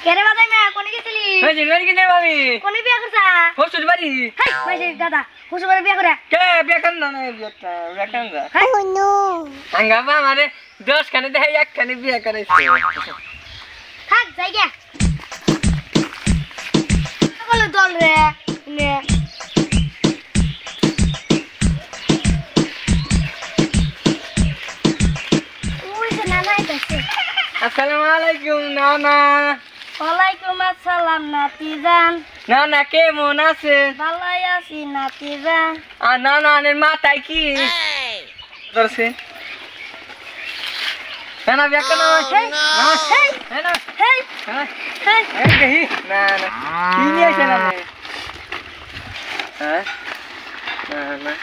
কেরে বাজাই মা কোনে গেছিলি ওই যে বাড়ি গেছে ভাবি কোনে বিয়া করছা শ্বশুর বাড়ি হাই মাইছে দাদা শ্বশুর বাড়ি বিয়া করে কে বিয়া করেন না বিয়া করেন না হাই নো আঙ্গাবা আমারে 10 খানে দেয় এক খানে বিয়া করাইছে থাক যাই গে বলে দল রে নে ওই যে নানা আইতাছে আসসালামু আলাইকুম নানা ওয়ালাইকুম আসসালাম নাতিজান নানা কেমন আছেন ভালোই আছি নাতিজান আর নানানের মাথায় কি ধরছে নানা বিয়া কেন হেই হেই নানা হেই হেই এই দেখি না না কি নিয়ে আসেন আপনি হ্যাঁ না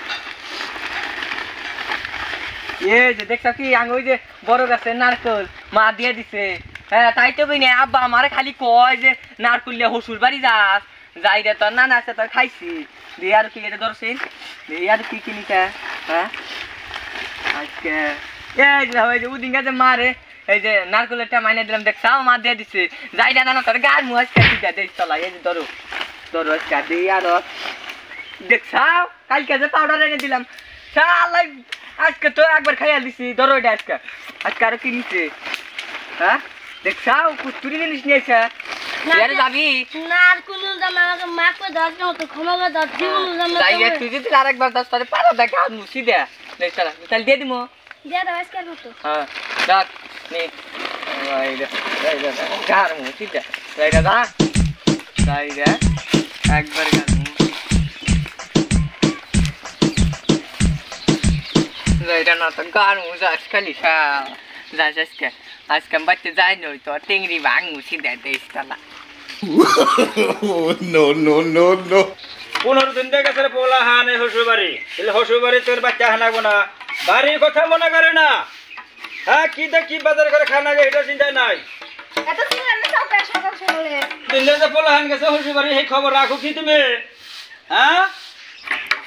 এই যে দেখছ কি আঙ্গ ওই যে বড় গাছে নারকেল মা দিয়ে দিছে হ্যাঁ তাই তো কই না আব্বা আমারে খালি কয় যে নারকেল নিয়ে শ্বশুর বাড়ি যাস যাই রে তোর নানা আছে তোর খাইছি দিয়ে আর কি এটা ধরছিস দিয়ে আর কি কিনিকা হ্যাঁ আজকে এই যে ওই যে উদিন গাছে মারে এই যে নারকেলটা মাইনে দিলাম দেখছাও মা দিয়ে দিছে যাই না না তোর গার মুখ আজকে দিতে দেখ চলা এই যে ধরো ধরো আজকে দিয়ে আর দেখছাও কালকে যে পাউডার এনে দিলাম শালাই আজকে তো একবার খাইয়া দিছি ধরো এটা আজকে আজকে আরো কিনিছে হ্যাঁ দেখছাও কুস্তুরি জিনিস নিয়েছে আরে যাবি না আর কোন জামা আমাকে মাফ করে দাও না তো ক্ষমা করে দাও জীবন জামা যাই রে তুই যদি আরেকবার দাস তাহলে পারো দেখা মুছি দে দেখ চলা তাহলে দিয়ে দিমু দিয়া দাও আজকে মতো হ্যাঁ দেখ নে এই রে গার মুছি দে এই রে দা তাই রে একবার গার এটা না তো গার মুছি আজকালি যাস আজকে বাচ্চা যাই নই তো টেংরি ভাঙ মুছি দে দেশ চলা No, no, no, no. 15 দিন থেকে গেছে পোলা হানে শ্বশুর বাড়ি তাহলে শ্বশুর বাড়ি তোর বাচ্চা হানাবো না বাড়ির কথা মনে করে না হ্যাঁ কি বাজার করে খানা গে এটা চিন্তা নাই এত সুন্দর না সব সকাল সকালে দিন দিন পোলা হান গেছে শ্বশুর বাড়ি এই খবর রাখো কি তুমি হ্যাঁ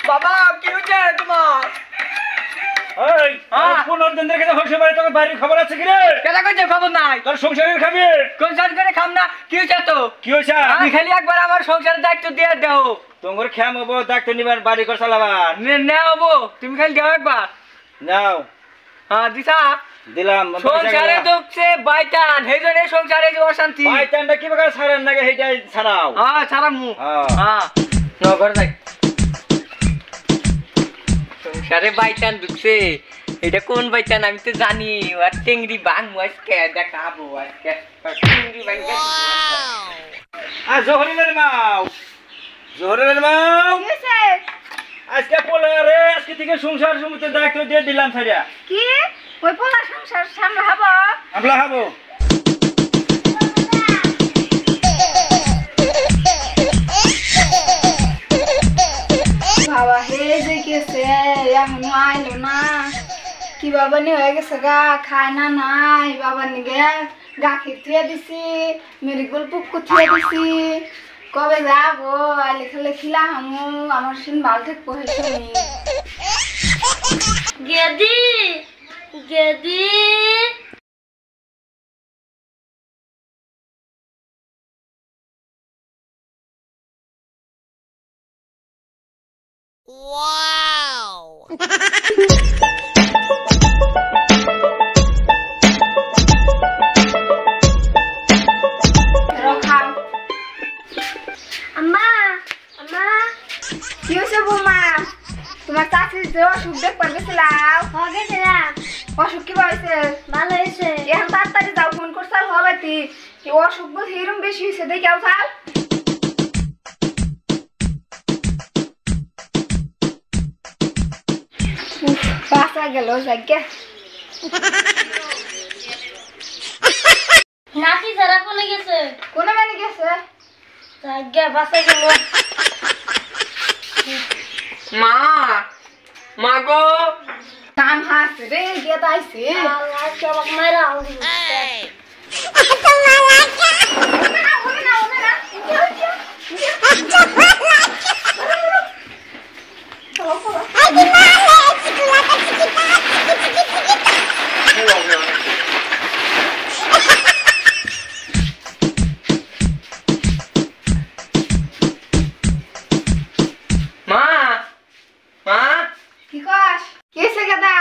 বাবা কি হচ্ছে তোমার এই 15 দিন থেকে শ্বশুর বাড়ি তোর বাড়ির খবর আছে কি রে কেন কইছে খবর নাই তোর সংসারের খাবি সংসার করে খাম না কি হচ্ছে তো কি হইছে তুমি খালি একবার আমার সংসারের দায়িত্ব দিয়ে দাও তোমার খেম হবো ডাক্তার নিবার বাড়ি করে চালাবার নেবো তুমি খালি দাও একবার নাও হ্যাঁ দিশা দিলাম সংসারে দুঃখছে বাইটান হেজনে সংসারে যে অশান্তি বাইটানটা কি বাগার ছাড়েন নাকি হেইটাই ছাড়াও হ্যাঁ ছাড়ামু হ্যাঁ হ্যাঁ নগর যাই সংসারে বাইটান দুঃখছে এটা কোন বাইটান আমি তো জানি আর টেংরি ভাঙবো আজকে দেখাবো আজকে টেংরি ভাঙবো জহরিলের মাও কিছে আজকে পোলা রে আজকে থেকে সংসার সমিতির দায়িত্ব দিয়ে দিলাম ছাড়িয়া কি ওই পোলা সংসার সামলাবো আমলা হবো বাবা হে যে গেছে এখনো আইলো না কি বাবা নি হয়ে গেছে গা খায় না নাই বাবা নিগে গাখির থুয়ে দিছি মেরিগোল পুক্কু থুয়ে দিছি কবে যাবো আইলে খেলে খিলা হামু আমার সিন ভাল ঠিক পহেছে গেদি গেদি খাও আম্মা আম্মা কি হয়েছে বৌমা তোমার চাকরির যে অসুখ দেখবার গেছিলাম গেছিলাম অসুখ কি হয়েছে ভালো হয়েছে এখন তাড়াতাড়ি যাও ফোন করছাল হবে কি অসুখ বোধ এরম বেশি হয়েছে দেখাও চাল বাঁচা গেল যাকে নাতি যারা কোনে গেছে কোনে মানে গেছে জায়গা বাসা গেল মা গো কাম হাস রে গিয়ে তাইছে আল্লাহ সবক মেরা আউলি কি কস কেসে গাদা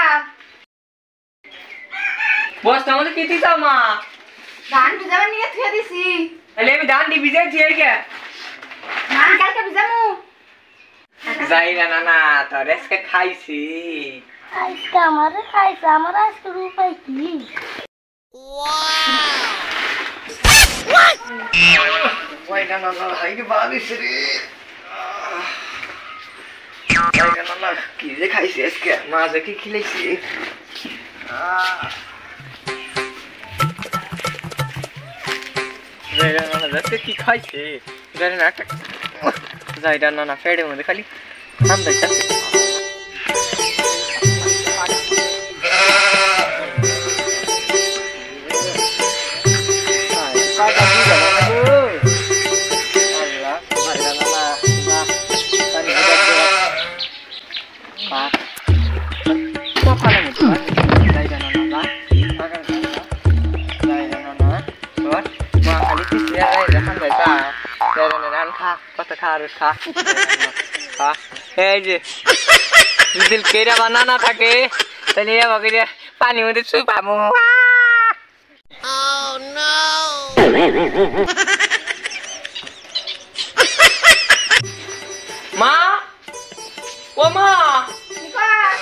বস্তা মধ্যে কিতি চাও মা ধান ভিজাবার নিয়ে থুয়ে দিছি তাহলে আমি ধান দি ভিজাই দিয়ে গে ধান কালকে ভিজামু যাই না না তোর আজকে খাইছি আজকে আমারে খাইছে আমার আজকে উপায় কি ওই না না না হাই রে বালিশ রে ওই না না কি যে খাইছি আজকে মাঝে কি খিলাইছি যাইরা না না আজকে কি খাইছে যাইরা না একটা যাইরা না না পেটের মধ্যে খালি ঠান্ডা চাচ্ছে দিল কেরা বানানা থাকে তাহলে পানি মধ্যে চুই পাবো মা ও মা কি কস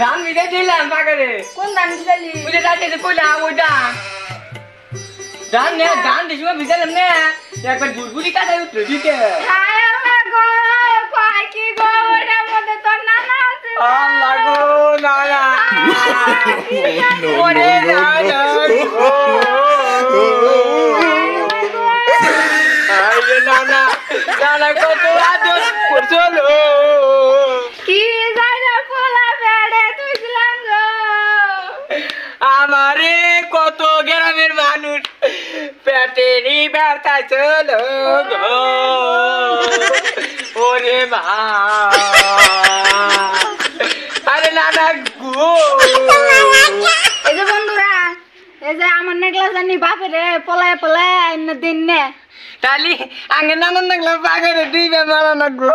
ধান ভিজে দিলাম পাকারে কোন ধান ভিজালি বুঝে যাচ্ছে যে কইলাম ওই ধান নে ধান দিছি ভিজালাম নে একবার বুলবুলি কাটাই উঠলো দিতে হায় আল্লাহ গো কয় কি গো ওটার মধ্যে তোর নানা আছে আল্লাহ গো নানা ওরে নানা আরে নানা নানা কত আদর করছলো কি যাইরা পোলা বেড়ে তুইছিলাম গো আমারে কত গ্রামের মানুষ পেটেরই ব্যথা চলো গো ওরে মা আরে নানা গো এই যে বন্ধুরা এই যে আমার নেকলা জানি বাপেরে পলায় পলায় দিন নে তালি আগে নানান লাগলাম পাগরে দিবে মারানো গো